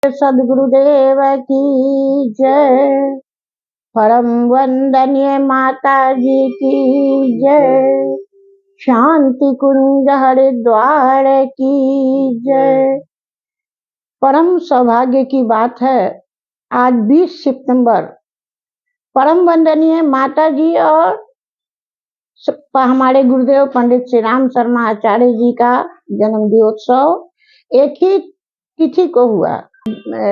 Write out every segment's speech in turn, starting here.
सदगुरुदेव की जय। परम वंदनीय माता जी की जय। शांति कुंज हरिद्वार की जय। परम सौभाग्य की बात है, आज 20 सितंबर परम वंदनीय माता जी और हमारे गुरुदेव पंडित श्री राम शर्मा आचार्य जी का जन्म दिवोत्सव एक ही तिथि को हुआ,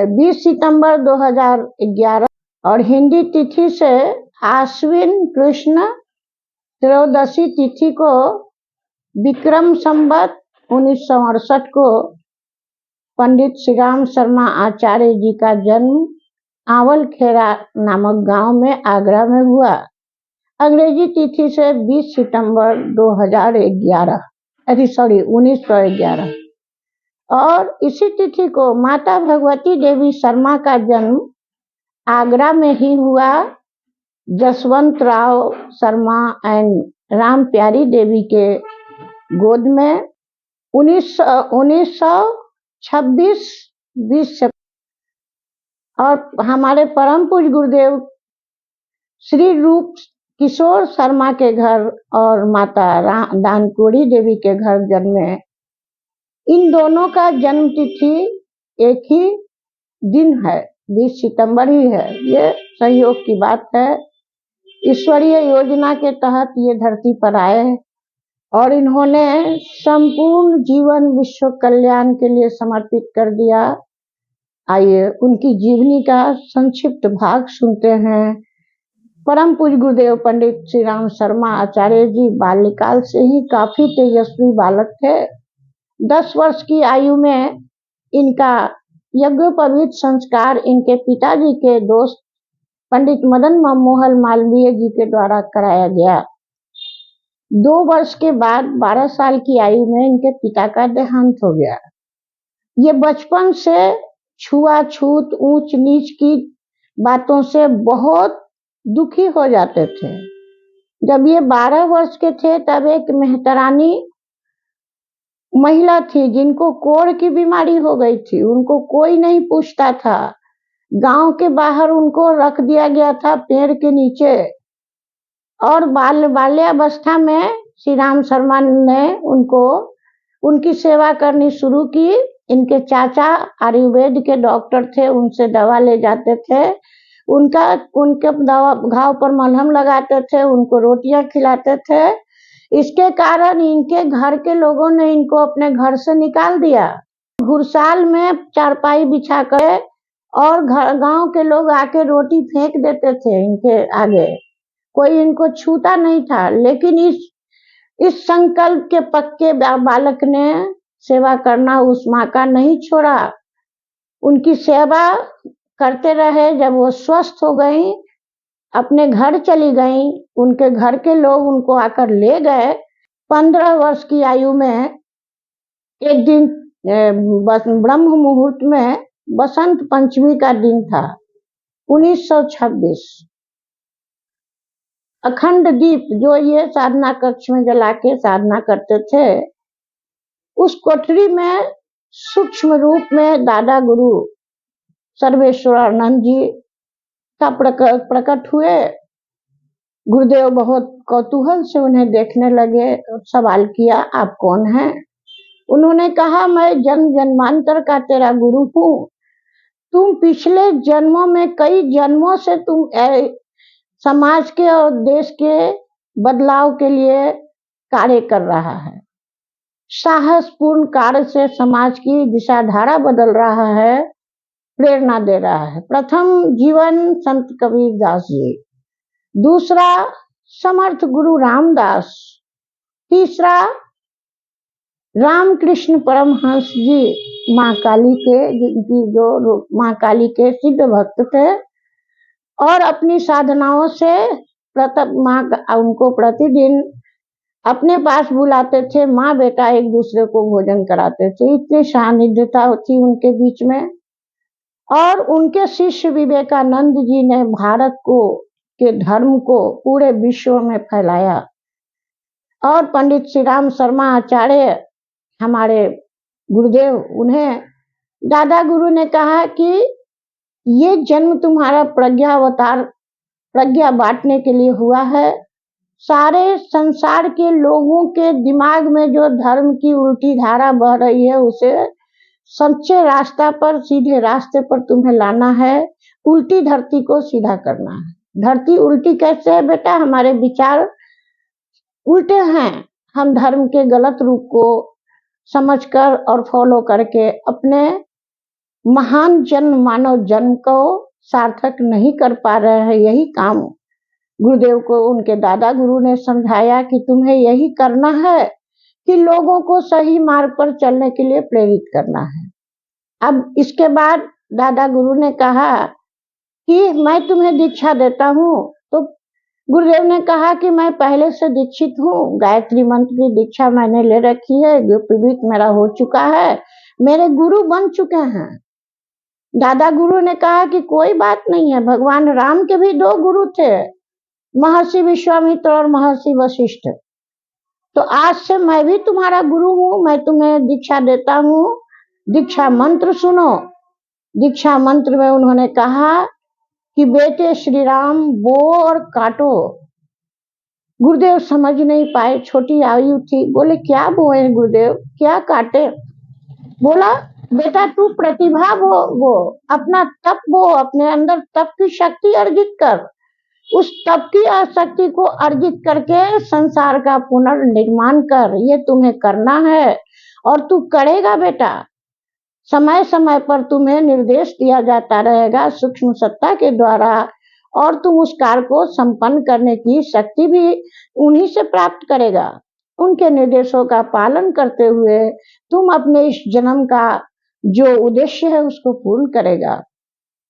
20 सितंबर 2011, और हिंदी तिथि से आश्विन कृष्ण त्रयोदशी तिथि को विक्रम संवत 1968 को पंडित श्री राम शर्मा आचार्य जी का जन्म आवल खेरा नामक गांव में आगरा में हुआ। अंग्रेजी तिथि से 20 सितंबर 1911 और इसी तिथि को माता भगवती देवी शर्मा का जन्म आगरा में ही हुआ। जसवंत राव शर्मा एंड राम प्यारी देवी के गोद में 1926 20 और हमारे परम पूज्य गुरुदेव श्री रूप किशोर शर्मा के घर और माता दानकुड़ी देवी के घर जन्मे। इन दोनों का जन्म तिथि एक ही दिन है, 20 सितंबर ही है। ये सहयोग की बात है। ईश्वरीय योजना के तहत ये धरती पर आए और इन्होंने संपूर्ण जीवन विश्व कल्याण के लिए समर्पित कर दिया। आइए उनकी जीवनी का संक्षिप्त भाग सुनते हैं। परम पूज्य गुरुदेव पंडित श्री राम शर्मा आचार्य जी बाल्यकाल से ही काफी तेजस्वी बालक थे। 10 वर्ष की आयु में इनका यज्ञोपवीत संस्कार इनके पिताजी के दोस्त पंडित मदन मोहन मालवीय जी के द्वारा कराया गया। 2 वर्ष के बाद 12 साल की आयु में इनके पिता का देहांत हो गया। ये बचपन से छुआछूत ऊंच नीच की बातों से बहुत दुखी हो जाते थे। जब ये 12 वर्ष के थे तब एक मेहतरानी महिला थी जिनको कोढ़ की बीमारी हो गई थी। उनको कोई नहीं पूछता था। गांव के बाहर उनको रख दिया गया था पेड़ के नीचे। और बाल्यावस्था में श्री राम शर्मा ने उनकी सेवा करनी शुरू की। इनके चाचा आयुर्वेद के डॉक्टर थे, उनसे दवा ले जाते थे। उनके दवा घाव पर मलहम लगाते थे, उनको रोटियां खिलाते थे। इसके कारण इनके घर के लोगों ने इनको अपने घर से निकाल दिया। घुड़साल में चारपाई बिछा कर और गांव के लोग आके रोटी फेंक देते थे इनके आगे। कोई इनको छूता नहीं था। लेकिन इस संकल्प के पक्के बालक ने सेवा करना उस माँ का नहीं छोड़ा। उनकी सेवा करते रहे। जब वो स्वस्थ हो गई, अपने घर चली गई, उनके घर के लोग उनको आकर ले गए। 15 वर्ष की आयु में एक दिन ब्रह्म मुहूर्त में बसंत पंचमी का दिन था, 1926। अखंड दीप जो ये साधना कक्ष में जला के साधना करते थे, उस कोठरी में सूक्ष्म रूप में दादा गुरु सर्वेश्वरानंद जी का प्रकट हुए। गुरुदेव बहुत कौतूहल से उन्हें देखने लगे। सवाल किया, आप कौन हैं? उन्होंने कहा, मैं जन्म जन्मांतर का तेरा गुरु हूँ। तुम पिछले जन्मों में कई जन्मों से तुम समाज के और देश के बदलाव के लिए कार्य कर रहा है। साहसपूर्ण कार्य से समाज की दिशाधारा बदल रहा है, प्रेरणा दे रहा है। प्रथम जीवन संत कबीर दास जी, दूसरा समर्थ गुरु रामदास, तीसरा रामकृष्ण परमहंस जी माँ काली के, जिनकी जो माँ काली के सिद्ध भक्त थे और अपनी साधनाओं से माँ उनको प्रतिदिन अपने पास बुलाते थे। माँ बेटा एक दूसरे को भोजन कराते थे। इतनी सानिध्यता थी उनके बीच में। और उनके शिष्य विवेकानंद जी ने भारत के धर्म को पूरे विश्व में फैलाया। और पंडित श्री राम शर्मा आचार्य हमारे गुरुदेव, उन्हें दादा गुरु ने कहा कि ये जन्म तुम्हारा प्रज्ञा अवतार, प्रज्ञा बांटने के लिए हुआ है। सारे संसार के लोगों के दिमाग में जो धर्म की उल्टी धारा बह रही है, उसे सच्चे रास्ता पर, सीधे रास्ते पर तुम्हें लाना है। उल्टी धरती को सीधा करना है। धरती उल्टी कैसे है बेटा? हमारे विचार उल्टे हैं। हम धर्म के गलत रूप को समझकर और फॉलो करके अपने महान जन्म, मानव जन्म को सार्थक नहीं कर पा रहे हैं। यही काम गुरुदेव को उनके दादा गुरु ने समझाया कि तुम्हें यही करना है कि लोगों को सही मार्ग पर चलने के लिए प्रेरित करना है। अब इसके बाद दादा गुरु ने कहा कि मैं तुम्हें दीक्षा देता हूँ। तो गुरुदेव ने कहा कि मैं पहले से दीक्षित हूँ, गायत्री मंत्र की दीक्षा मैंने ले रखी है, गुप्तवीत मेरा हो चुका है, मेरे गुरु बन चुके हैं। दादा गुरु ने कहा कि कोई बात नहीं है, भगवान राम के भी 2 गुरु थे, महर्षि विश्वामित्र और महर्षि वशिष्ठ। तो आज से मैं भी तुम्हारा गुरु हूँ, मैं तुम्हें दीक्षा देता हूँ। दीक्षा मंत्र सुनो। दीक्षा मंत्र में उन्होंने कहा कि बेटे श्री राम बो और काटो। गुरुदेव समझ नहीं पाए, छोटी आयु थी। बोले क्या बोए गुरुदेव, क्या काटे? बोला बेटा तू प्रतिभा वो अपना तप वो, अपने अंदर तप की शक्ति अर्जित कर। उस तप की शक्ति को अर्जित करके संसार का पुनर्निर्माण कर। ये तुम्हें करना है और तू करेगा बेटा। समय समय पर तुम्हें निर्देश दिया जाता रहेगा सूक्ष्म सत्ता के द्वारा, और तुम उस कार्य को संपन्न करने की शक्ति भी उन्हीं से प्राप्त करेगा। उनके निर्देशों का पालन करते हुए तुम अपने इस जन्म का जो उद्देश्य है उसको पूर्ण करेगा।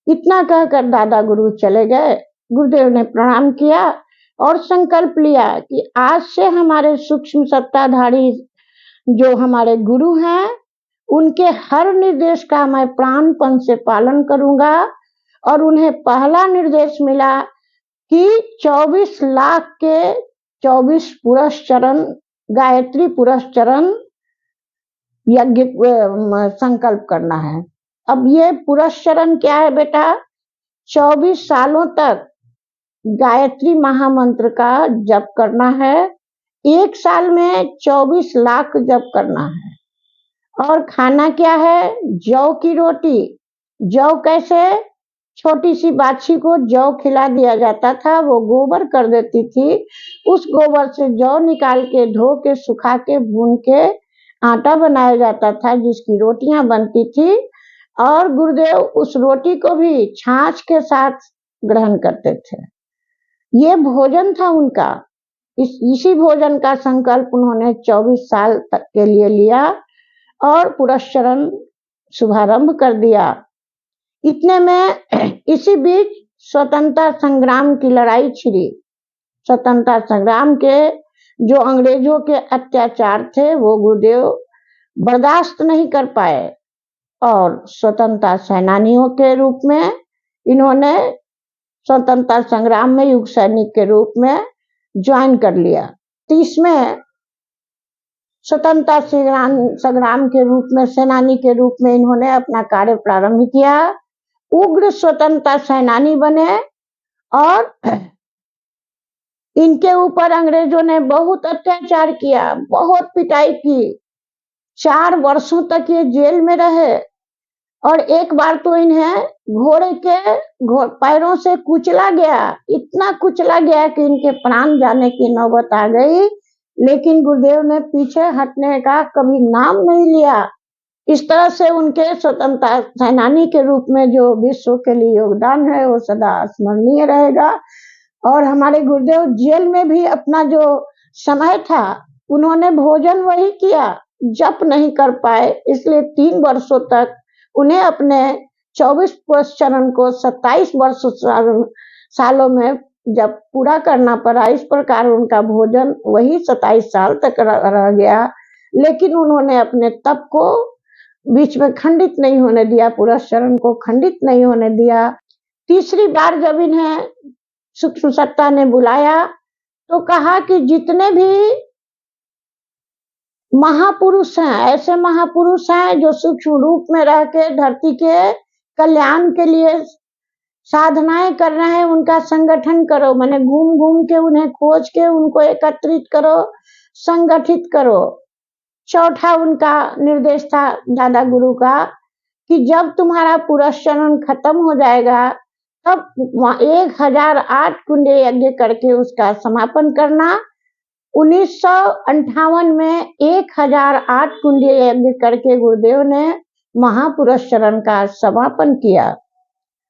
इतना कहकर दादा गुरु चले गए। गुरुदेव ने प्रणाम किया और संकल्प लिया कि आज से हमारे सूक्ष्म सत्ताधारी जो हमारे गुरु हैं, उनके हर निर्देश का मैं प्राणपण से पालन करूंगा। और उन्हें पहला निर्देश मिला कि 24 लाख के 24 पुरस्चरण, गायत्री पुरस्चरण यज्ञ संकल्प करना है। अब ये पुरस्चरण क्या है बेटा? 24 सालों तक गायत्री महामंत्र का जप करना है। 1 साल में 24 लाख जप करना है। और खाना क्या है? जौ की रोटी। जौ कैसे? छोटी सी बाछी को जौ खिला दिया जाता था, वो गोबर कर देती थी। उस गोबर से जौ निकाल के, धो के, सुखा के, भून के आटा बनाया जाता था, जिसकी रोटियां बनती थी। और गुरुदेव उस रोटी को भी छाछ के साथ ग्रहण करते थे। ये भोजन था उनका। इसी भोजन का संकल्प उन्होंने 24 साल तक के लिए लिया और पुरस्चरण शुभारंभ कर दिया। इतने में इसी बीच स्वतंत्रता संग्राम की लड़ाई छिड़ी। स्वतंत्रता संग्राम के जो अंग्रेजों के अत्याचार थे वो गुरुदेव बर्दाश्त नहीं कर पाए और स्वतंत्रता सेनानियों के रूप में इन्होंने स्वतंत्रता संग्राम में युग सैनिक के रूप में ज्वाइन कर लिया। 30 में स्वतंत्रता संग्राम के रूप में, सेनानी के रूप में इन्होंने अपना कार्य प्रारंभ किया। उग्र स्वतंत्रता सेनानी बने और इनके ऊपर अंग्रेजों ने बहुत अत्याचार किया, बहुत पिटाई की। 4 वर्षों तक ये जेल में रहे और एक बार तो इन्हें घोड़े के पैरों से कुचला गया। इतना कुचला गया कि इनके प्राण जाने की नौबत आ गई। लेकिन गुरुदेव ने पीछे हटने का कभी नाम नहीं लिया। इस तरह से उनके स्वतंत्रता सेनानी के रूप में जो विश्व के लिए योगदान है वो सदा स्मरणीय रहेगा। और हमारे गुरुदेव जेल में भी अपना जो समय था उन्होंने भोजन वही किया, जप नहीं कर पाए। इसलिए 3 वर्षों तक उन्हें अपने 24 पुरस्चरण को 27 सालों में जब पूरा करना पड़ा। इस प्रकार उनका भोजन वही 27 साल तक रह गया। लेकिन उन्होंने अपने तप को बीच में खंडित नहीं होने दिया, पुरस्चरण को खंडित नहीं होने दिया। तीसरी बार जब इन्हें सूक्ष्म सत्ता ने बुलाया तो कहा कि जितने भी महापुरुष हैं, ऐसे महापुरुष हैं जो सूक्ष्म रूप में रह के धरती के कल्याण के लिए साधनाएं कर रहे हैं। उनका संगठन करो, मैंने घूम घूम के उन्हें खोज के उनको एकत्रित करो, संगठित करो। चौथा उनका निर्देश था दादा गुरु का कि जब तुम्हारा पुरस्चरण खत्म हो जाएगा तब 1008 कुंड यज्ञ करके उसका समापन करना। 1958 में 1008 कुंड यज्ञ करके गुरुदेव ने महापुरस्चरण का समापन किया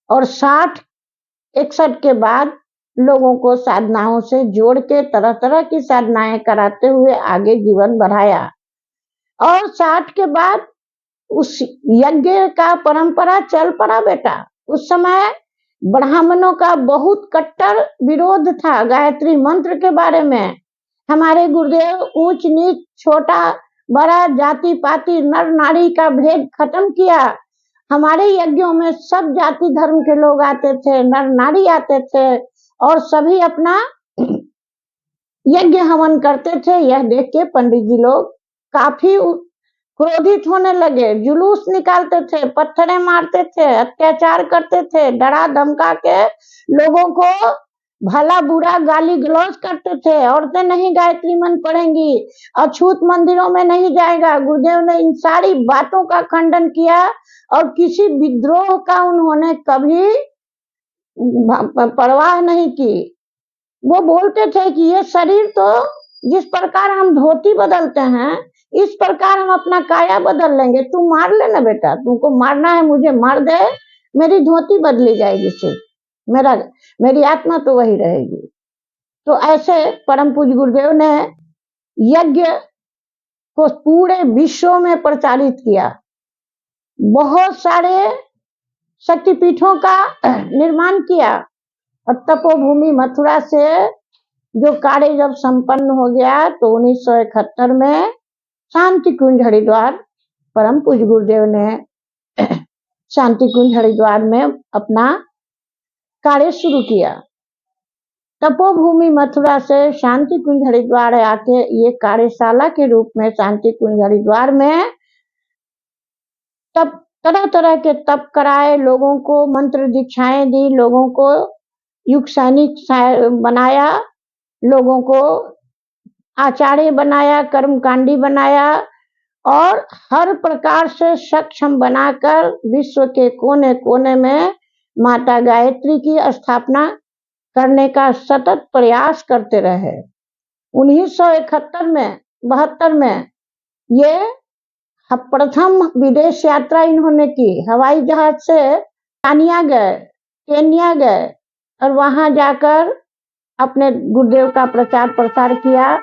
और 60-61 के बाद लोगों को साधनाओं से जोड़ के तरह तरह की साधनाएं कराते हुए आगे जीवन बढ़ाया। और 60 के बाद उस यज्ञ का परंपरा चल पड़ा बेटा। उस समय ब्राह्मणों का बहुत कट्टर विरोध था गायत्री मंत्र के बारे में। हमारे गुरुदेव ऊंच नीच छोटा बड़ा जाति पाति नर नारी का भेद खत्म किया। हमारे यज्ञों में सब जाति धर्म के लोग आते थे, नर नारी आते थे और सभी अपना यज्ञ हवन करते थे। यह देख के पंडित जी लोग काफी क्रोधित होने लगे, जुलूस निकालते थे, पत्थरें मारते थे, अत्याचार करते थे, डरा धमका के लोगों को भला बुरा गाली गलौज करते थे। औरतें नहीं गायत्री मंत्र पढ़ेंगी, अछूत मंदिरों में नहीं जाएगा। गुरुदेव ने इन सारी बातों का खंडन किया और किसी विद्रोह का उन्होंने कभी परवाह नहीं की। वो बोलते थे कि ये शरीर तो जिस प्रकार हम धोती बदलते हैं इस प्रकार हम अपना काया बदल लेंगे। तू मार लेना बेटा, तुमको मारना है मुझे मार दे, मेरी धोती बदली जाएगी, सिर्फ मेरी आत्मा तो वही रहेगी। तो ऐसे परम पूज्य गुरुदेव ने यज्ञ को पूरे विश्व में प्रचारित किया। बहुत सारे शक्तिपीठों का निर्माण किया और तपोभूमि मथुरा से जो कार्य जब संपन्न हो गया तो 1971 में शांति कुंज हरिद्वार परम पूज्य गुरुदेव ने शांति कुंज हरिद्वार में अपना कार्य शुरू किया। तपोभूमि मथुरा से शांति कुंज हरिद्वार आके ये कार्यशाला के रूप में शांति कुंज हरिद्वार में तब तरह तरह के तप कराए, लोगों को मंत्र दीक्षाएं दी, लोगों को युग सैनिक बनाया, लोगों को आचार्य बनाया, कर्मकांडी बनाया और हर प्रकार से सक्षम बनाकर विश्व के कोने कोने में माता गायत्री की स्थापना करने का सतत प्रयास करते रहे। 1971 में ये प्रथम विदेश यात्रा इन्होंने की। हवाई जहाज से तानिया गए, केन्या गए और वहां जाकर अपने गुरुदेव का प्रचार प्रसार किया,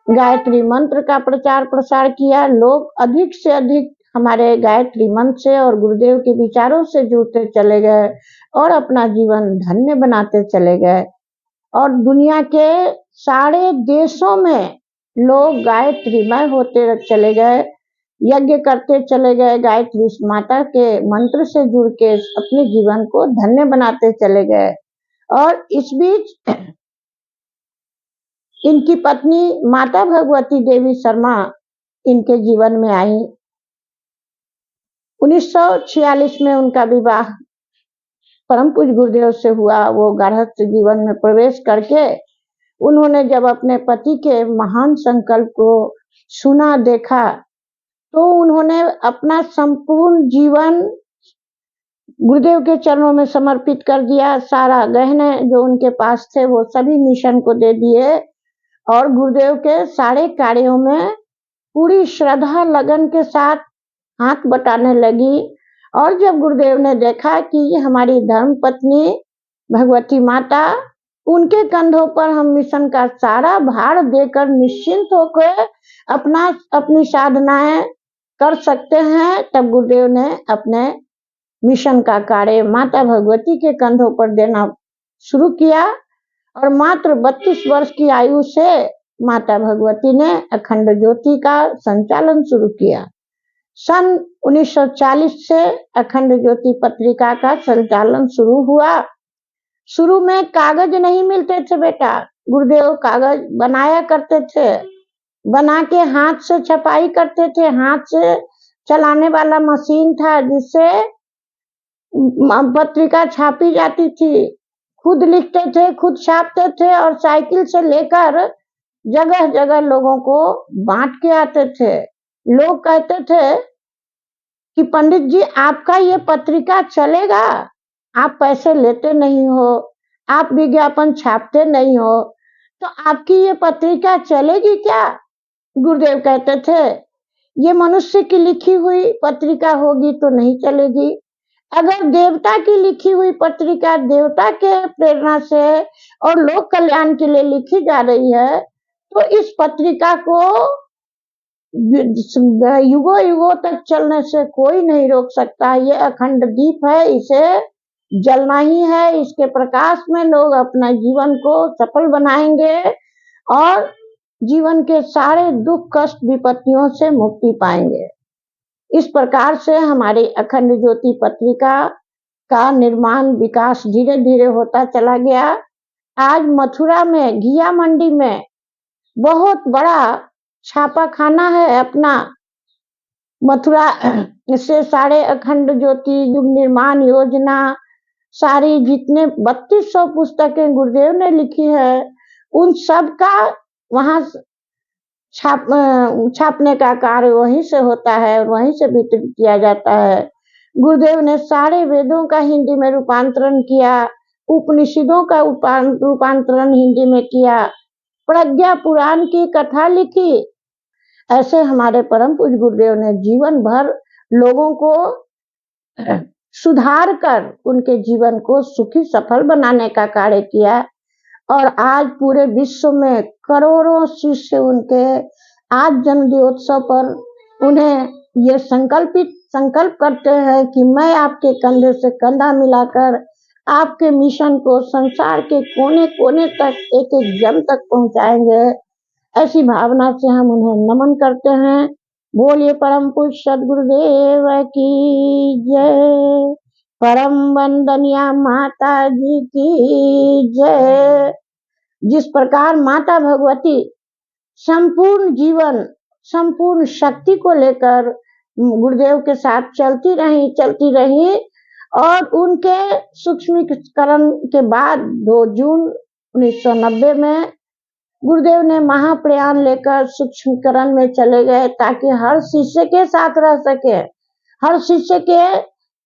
गायत्री मंत्र का प्रचार प्रसार किया। लोग अधिक से अधिक हमारे गायत्री मंत्र से और गुरुदेव के विचारों से जुड़ते चले गए और अपना जीवन धन्य बनाते चले गए। और दुनिया के सारे देशों में लोग गायत्रीमय होते चले गए, यज्ञ करते चले गए, गायत्री माता के मंत्र से जुड़ के अपने जीवन को धन्य बनाते चले गए। और इस बीच इनकी पत्नी माता भगवती देवी शर्मा इनके जीवन में आई। 1946 में उनका विवाह परम पूज्य गुरुदेव से हुआ। वो गृहस्थ जीवन में प्रवेश करके उन्होंने जब अपने पति के महान संकल्प को सुना देखा तो उन्होंने अपना संपूर्ण जीवन गुरुदेव के चरणों में समर्पित कर दिया। सारा गहने जो उनके पास थे वो सभी मिशन को दे दिए और गुरुदेव के सारे कार्यों में पूरी श्रद्धा लगन के साथ हाथ बटाने लगी। और जब गुरुदेव ने देखा कि हमारी धर्म पत्नी भगवती माता, उनके कंधों पर हम मिशन का सारा भार देकर निश्चिंत होकर अपनी साधनाएं कर सकते हैं, तब गुरुदेव ने अपने मिशन का कार्य माता भगवती के कंधों पर देना शुरू किया। और मात्र 32 वर्ष की आयु से माता भगवती ने अखंड ज्योति का संचालन शुरू किया। सन 1940 से अखंड ज्योति पत्रिका का संचालन शुरू हुआ। शुरू में कागज नहीं मिलते थे बेटा, गुरुदेव कागज बनाया करते थे बना के हाथ से छपाई करते थे, हाथ से चलाने वाला मशीन था जिससे पत्रिका छापी जाती थी। खुद लिखते थे, खुद छापते थे और साइकिल से लेकर जगह जगह लोगों को बांट के आते थे। लोग कहते थे कि पंडित जी आपका ये पत्रिका चलेगा, आप पैसे लेते नहीं हो, आप विज्ञापन छापते नहीं हो, तो आपकी ये पत्रिका चलेगी क्या? गुरुदेव कहते थे ये मनुष्य की लिखी हुई पत्रिका होगी तो नहीं चलेगी। अगर देवता की लिखी हुई पत्रिका देवता के प्रेरणा से और लोक कल्याण के लिए लिखी जा रही है तो इस पत्रिका को युगों युगों तक चलने से कोई नहीं रोक सकता। ये अखंड दीप है, इसे जलना ही है। इसके प्रकाश में लोग अपना जीवन को सफल बनाएंगे और जीवन के सारे दुख कष्ट विपत्तियों से मुक्ति पाएंगे। इस प्रकार से हमारी अखंड ज्योति पत्रिका का निर्माण विकास धीरे धीरे होता चला गया। आज मथुरा में घिया मंडी में बहुत बड़ा छापा खाना है अपना। मथुरा से सारे अखंड ज्योति युग निर्माण योजना सारी जितने 3200 पुस्तकें गुरुदेव ने लिखी है उन सब का वहां छापने का कार्य वहीं से होता है और वहीं से वितरित किया जाता है। गुरुदेव ने सारे वेदों का हिंदी में रूपांतरण किया, उपनिषदों का रूपांतरण हिंदी में किया, प्रज्ञा पुराण की कथा लिखी। ऐसे हमारे परम पूज्य गुरुदेव ने जीवन भर लोगों को सुधार कर उनके जीवन को सुखी सफल बनाने का कार्य किया और आज पूरे विश्व में करोड़ों शिष्य उनके आज जन्मदिवसों पर उन्हें ये संकल्प करते हैं कि मैं आपके कंधे से कंधा मिलाकर आपके मिशन को संसार के कोने कोने तक एक एक जन तक पहुंचाएंगे। ऐसी भावना से हम उन्हें नमन करते हैं। बोलिए परम पूज्य सदगुरुदेव की जय, परम वंदनीय माता जी की जय। जिस प्रकार माता भगवती संपूर्ण जीवन संपूर्ण शक्ति को लेकर गुरुदेव के साथ चलती रही और उनके सूक्ष्मीकरण के बाद 2 जून 1990 में गुरुदेव ने महाप्रयाण लेकर सूक्ष्मीकरण में चले गए ताकि हर शिष्य के साथ रह सके, हर शिष्य के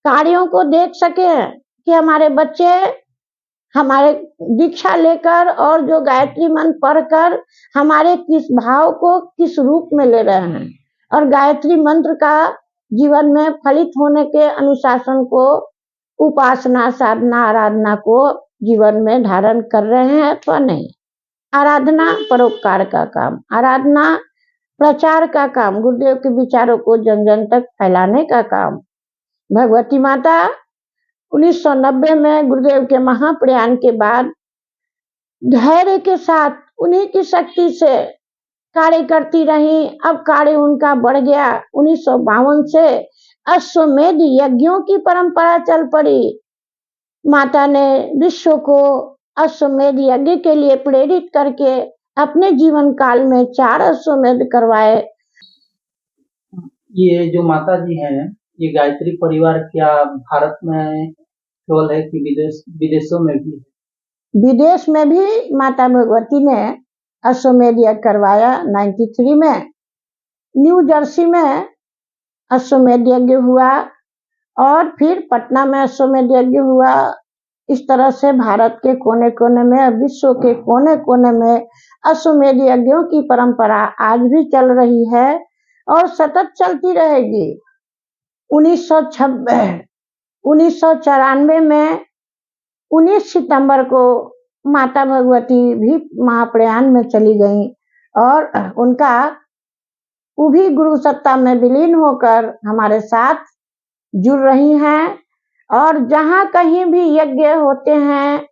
कार्यों को देख सके कि हमारे बच्चे हमारे दीक्षा लेकर और जो गायत्री मंत्र पढ़कर हमारे किस भाव को किस रूप में ले रहे हैं और गायत्री मंत्र का जीवन में फलित होने के अनुशासन को, उपासना साधना आराधना को जीवन में धारण कर रहे हैं अथवा नहीं। आराधना परोपकार का काम, आराधना प्रचार का काम, गुरुदेव के विचारों को जन जन तक फैलाने का काम। भगवती माता 1990 में गुरुदेव के महाप्रयाण के बाद धैर्य के साथ उन्हीं की शक्ति से कार्य करती रही। अब कार्य उनका बढ़ गया। 1952 से अश्वमेध यज्ञों की परंपरा चल पड़ी। माता ने विश्व को अश्वमेध यज्ञ के लिए प्रेरित करके अपने जीवन काल में 4 अश्वमेध करवाए। ये जो माता जी हैं, ये गायत्री परिवार क्या भारत में केवल है कि विदेशों में भी? विदेश में भी माता भगवती ने अश्वमेध यज्ञ करवाया। 93 में न्यू जर्सी में अश्वमेध यज्ञ हुआ और फिर पटना में अश्वमेध यज्ञ हुआ। इस तरह से भारत के कोने कोने में, विश्व के कोने कोने में अश्वमेध यज्ञों की परंपरा आज भी चल रही है और सतत चलती रहेगी। 1994 में 19 सितंबर को माता भगवती भी महाप्रयाण में चली गईं और उनका उभी गुरु सत्ता में विलीन होकर हमारे साथ जुड़ रही हैं। और जहां कहीं भी यज्ञ होते हैं,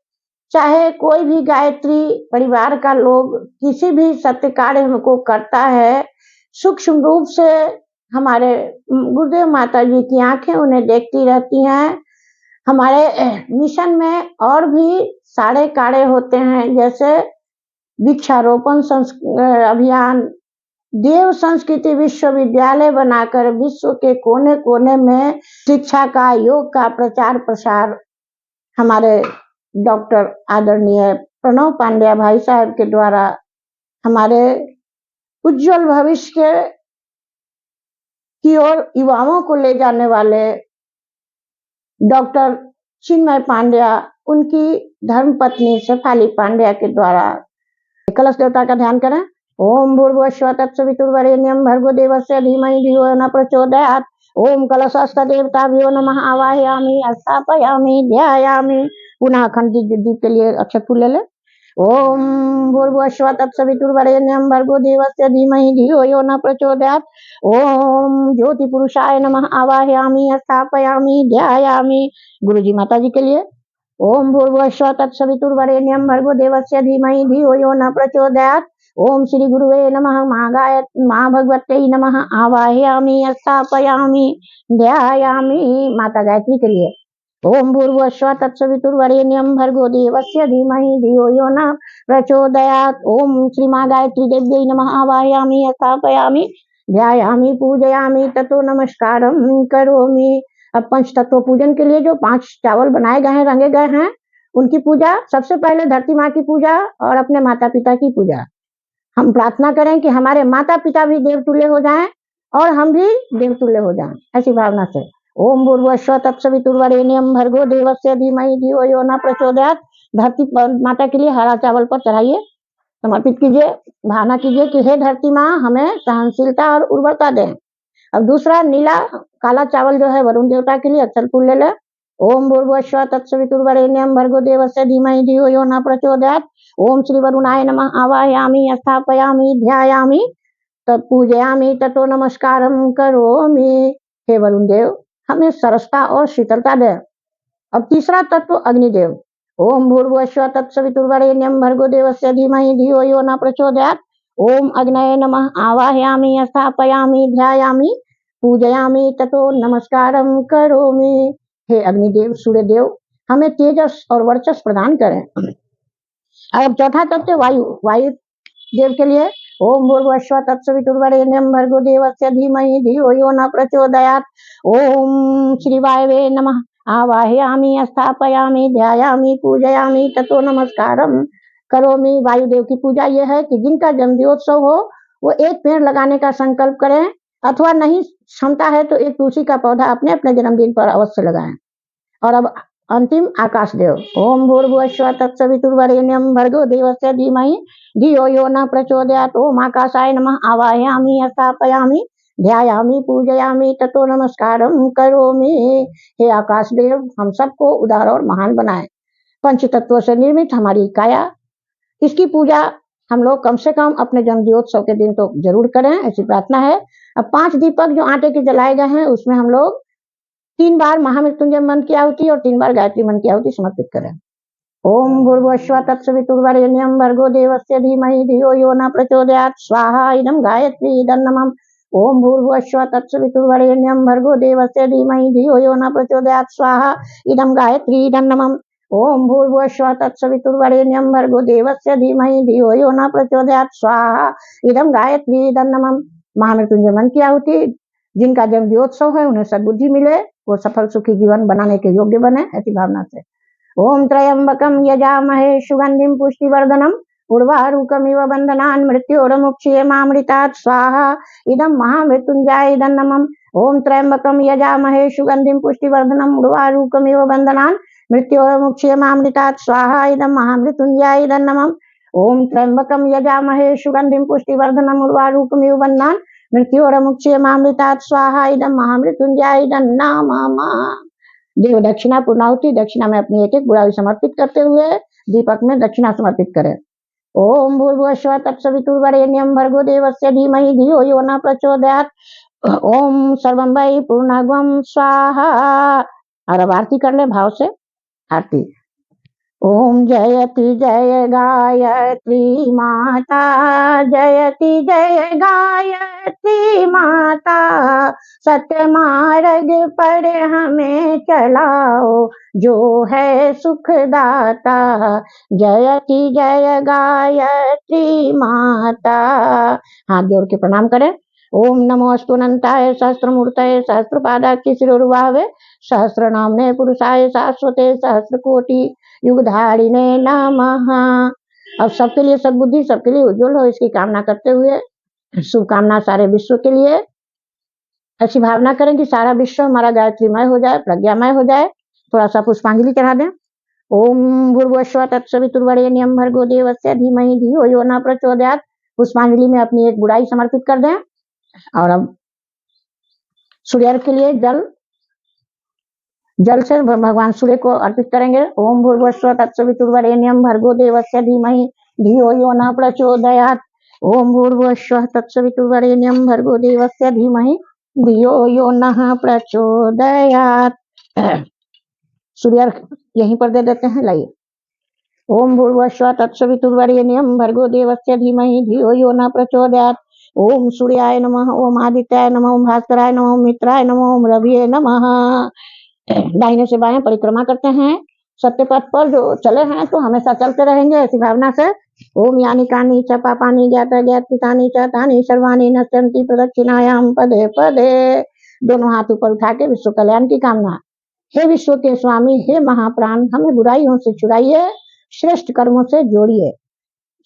चाहे कोई भी गायत्री परिवार का लोग किसी भी सत्य कार्य को करता है, सूक्ष्म रूप से हमारे गुरुदेव माता जी की आंखें उन्हें देखती रहती हैं। हमारे मिशन में और भी सारे कार्य होते हैं, जैसे वृक्षारोपण अभियान, देव संस्कृति विश्वविद्यालय बनाकर विश्व के कोने कोने में शिक्षा का, योग का प्रचार प्रसार हमारे डॉक्टर आदरणीय प्रणव पांड्या भाई साहब के द्वारा हमारे उज्जवल भविष्य की ओर युवाओं को ले जाने वाले डॉक्टर चिन्मय पांड्या, उनकी धर्मपत्नी शेफाली पांड्या के द्वारा कलश देवता का ध्यान करें। ओम भूर्भुवस्सुः तत्सवितुर्वरेण्यं भर्गो देवस्य धीमहि धियो यो न प्रचोदयात्। ओम कलशस्थ देवताभ्यो नमः आवाहयामि, स्थापयामि, ध्यायामि। पुनः अखंड दीप के लिए अक्षत फूल ले ले। ओम भूर्भुवस्सुः तत्सवितुर्वरेण्यं भर्गो देवस्य धीमहि धियो यो न प्रचोदयात्। ओम ज्योति पुरुषाय नमः आवाहयामि, स्थापयामि, ध्यायामि। गुरु जी माता जी के लिए ओम भूर्भुवस्सुः तत्सवितुर्वरेण्यं भर्गो देवस्य धीमहि धियो यो न प्रचोदयात्। ओम श्री गुरुवे नमः महाभगवत्यै नमः आवाहयामि, स्थापयामि, ध्यायामि। माता गायत्री के लिए ओम भूर्भुवस्सुः तत्सवितुर्वरेण्यं भर्गो देवस्य धीमहि धियो यो न प्रचोदयात्। ओम श्री मां गायत्री देव्यै नमः आवाहयामि, स्थापयामि, ध्यायामि, पूजयामि, ततो नमस्कारं करोमि। अब पंच तत्व पूजन के लिए जो 5 चावल बनाए गए हैं, रंगे गए हैं, उनकी पूजा सबसे पहले धरती माँ की पूजा और अपने माता पिता की पूजा। हम प्रार्थना करें कि हमारे माता पिता भी देवतुल्य हो जाएं और हम भी देवतुल्य हो जाएं, ऐसी भावना से। ओम भूर्भुवस्सुः तत्सवितुर्वरेण्यं भर्गो देवस्य धीमहि धियो यो न प्रचोदयात्। धरती माता के लिए हरा चावल पर चढ़ाइए, समर्पित कीजिए, भावना कीजिए कि हे धरती माँ हमें सहनशीलता और उर्वरता दें। अब दूसरा नीला काला चावल जो है वरुण देवता के लिए अक्षत फूल ले ले। ओम भूर्भुवस्सुः तत्सवितुर्वरेण्यं भर्गो देवस्य धीमहि धियो यो न प्रचोदयात्। ओम श्री वरुणाय नमः आवाहयामि, स्थापयामि, ध्यायामि, पूजयामि, ततो नमस्कारं करोमि। हे वरुण देव हमें सरसता और शीतलता दे। अब तीसरा तत्व अग्निदेव। ओम भूर्भुवस्सुः तत्सवितुर्वरेण्यं भर्गो देवस्य धीमहि धियो यो न प्रचोदयात्। ओम अग्नये नमः आवाहयामि, स्थापयामि, ध्यायामि, पूजयामि, ततो नमस्कारं करोमि। हे अग्निदेव सूर्यदेव हमें तेजस और वर्चस्व प्रदान करें। अब चौथा तत्व वायु। वायु देव के लिए ओम भूर्भुवस्सुः तत्सवितुर्वरेण्यं भर्गो देवस्य धीमहि धियो यो न प्रचोदयात्। ओम श्री वायवे नमः आवाहयामि, स्थापयामि, ध्यायामि, पूजयामि, ततो नमस्कारं करोमि। वायुदेव की पूजा यह है कि जिनका जन्मदिवोत्सव हो वो एक पेड़ लगाने का संकल्प करें, अथवा नहीं क्षमता है तो एक तुलसी का पौधा अपने अपने जन्मदिन पर अवश्य लगाएं। और अब अंतिम आकाश देव। ओम भूर्भुवस्सुः तत्सवितुर्वरेण्यं भर्गो देवस्य धीमहि धियो यो न प्रचोदयात्। ओम आकाशाय नमः आवाहयामि, स्थापयामि, ध्यायामि, पूजयामि, ततो नमस्कारं करोमि। हे आकाश देव हम सबको उदार और महान बनाएं। पंच तत्वों से निर्मित हमारी काया, इसकी पूजा हम लोग कम से कम अपने जन्मदिवोत्सव के दिन तो जरूर करें, ऐसी प्रार्थना है। अब 5 दीपक जो आटे के जलाए गए हैं उसमें हम लोग 3 बार महामृत्युंजय मंत्र की आहुति और 3 बार गायत्री मंत्र की आहुति समर्पित करें। ओम भूर्भुवस्सुः तत्सवितुर्वरेण्यं भर्गो देवस्य धीमहि धियो यो न प्रचोदयात्। स्वाहा इदं गायत्री इदं नमः। ओम भूर्भुवस्सुः तत्सवितुर्वरेण्यं भर्गो देवस्य धीमहि धियो यो न प्रचोदयात्। स्वाहा इदं गायत्री इदं नमः। ओम भूर्भुवस्सुः तत्सवितुर्वरेण्यं भर्गो देवस्य धीमहि धियो यो न प्रचोदयात्। स्वाहा इदं गायत्री इदं नमः। महामृत्युंजय मंत्र की आहुति। जिनका जन्मदिवोत्सव है उन्हें सद्बुद्धि मिले, वो सफल सुखी जीवन बनाने के योग्य बने, ऐसी भावना से। ओम त्र्यंबकं यजामहे सुगंधिं पुष्टिवर्धनम् उर्वारुकमिव बन्धनान् मृत्योर्मुक्षीयमामृतात्। स्वाहा इदं महामृत्युंजय इदं नमः। ओम त्र्यंबकं यजामहे सुगंधिं पुष्टिवर्धनम् उर्वारुकमिव बन्धनान् मृत्योर्मुक्षीयमामृतात्। स्वाहा इदं महामृत्युंजय इदं नमः। ओम त्र्यंबकं यजामहे सुगंधिं पुष्टिवर्धनम् उर्वारुकमिव बन्धनान् मृत्योर्मुक्षीयमामृतात्। स्वाहा इदं महामृत्युंजय इदं नमः। देव दक्षिणा पूर्णाहुति। दक्षिणा में अपनी एक बुराई समर्पित करते हुए दीपक में दक्षिणा समर्पित करें। ओम भूर्भुवस्सुः तत्सवितुर्वरेण्यं भर्गो देवस्य धीमहि धियो यो न प्रचोदयात्। ओम सर्वं वै पूर्णागुं स्वाहा। और अब आरती कर ले भाव से। आरती। ओम जयति जय गायत्री माता, जयति जय गायत्री माता, सत्य मार्ग पर हमें चलाओ, जो है सुखदाता। जयति जय गायत्री माता। हाथ जोड़ के प्रणाम करें। ओम नमो अस्तुनंताय सहस्त्रमूर्तये सहस्त्रपादाख्य शिरोरुबाहवे, सहस्रनाम्ने पुरुषाय शाश्वते सहस्रकोटि युगधारिणे नमः। अब सबके लिए सद्बुद्धि, सबके लिए उज्जवल हो, इसकी कामना करते हुए शुभकामना सारे विश्व के लिए। ऐसी भावना करें कि सारा विश्व हमारा गायत्रीमय हो जाए, प्रज्ञामय हो जाए। थोड़ा सा पुष्पांजलि चढ़ा दें। ओम भूर्भुवस्सुः तत्सवितुर्वरेण्यं भर्गो देवस्य धीमहि धियो यो न प्रचोदयात्। पुष्पांजलि में अपनी एक बुराई समर्पित कर दें। और अब सूर्य के लिए जल से भगवान सूर्य को अर्पित करेंगे। ओम भूर्भुवस्सुः तत्सवितुर्वरेण्यं भर्गो देवस्य धीमहि धियो यो न प्रचोदयात्। ओम भूर्भुवस्सुः तत्सवितुर्वरेण्यं भर्गो देवस्य धीमहि धियो यो न प्रचोदयात्। सूर्य यहीं पर दे देते हैं, लाइए। ओम भूर्भुवस्सुः तत्सवितुर्वरेण्यं भर्गो देवस्य धीमहि धियो यो न प्रचोदयात्। ओम सूर्याय नमः, ओम आदित्याय नमः, ओम भास्कराय नमः, ओम मित्राय नमः, ओम रविये नमः। दाहिने से बाएं परिक्रमा करते हैं। सत्य पथ पर जो चले हैं तो हमेशा चलते रहेंगे, ऐसी भावना से। ओम यानी कानी च पापानि ज्ञाता ज्ञातपितानि च तानि सर्वाणि नश्यन्ति प्रदक्षिणायाम पदे पदे। दोनों हाथ ऊपर उठा के विश्व कल्याण की कामना। हे विश्व के स्वामी, हे महाप्राण, हमें बुराइयों से छुड़ाइए, श्रेष्ठ कर्मों से जोड़िए।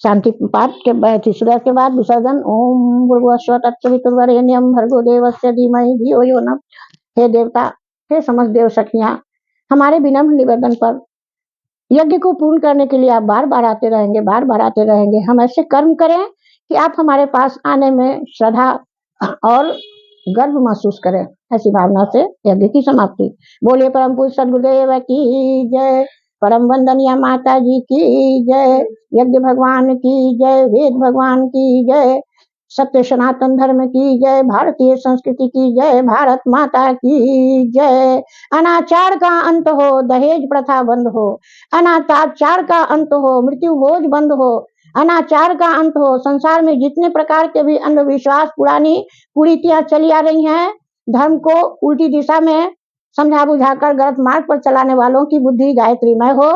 शांति पाठ के सूर्य के बाद विसर्जन। ओम भूर्भुवस्सुः तत्सवितुर्वरेण्यं भर्गो देवस्य धीमहि धियो यो न। हे देवता, हे समस्त देव सखियां, हमारे विनम्र निवेदन पर यज्ञ को पूर्ण करने के लिए आप बार बार आते रहेंगे, बार बार आते रहेंगे। हम ऐसे कर्म करें कि आप हमारे पास आने में श्रद्धा और गर्व महसूस करें, ऐसी भावना से यज्ञ की समाप्ति। बोलिए परम पूज्य सद्गुरुदेव की जय, परम वंदनीय माता जी की जय, यज्ञ भगवान की जय, वेद भगवान की जय, सत्य सनातन धर्म की जय, भारतीय संस्कृति की जय, भारत माता की जय। अनाचार का अंत हो, दहेज प्रथा बंद हो, अनाचार का अंत हो, मृत्यु भोज बंद हो, अनाचार का अंत हो। संसार में जितने प्रकार के भी अंधविश्वास, पुरानी कुरीतियां चली आ रही हैं, धर्म को उल्टी दिशा में समझा बुझाकर गलत मार्ग पर चलाने वालों की बुद्धि गायत्रीमय हो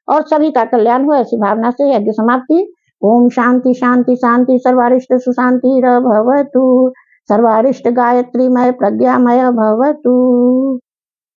और सभी का कल्याण हो, ऐसी भावना से यज्ञ समाप्ति। ओम शांति शांति शांति, सर्वारिष्ट सुशांति भवतु, सर्वारिष्ट गायत्रीमय प्रज्ञामय भवतु।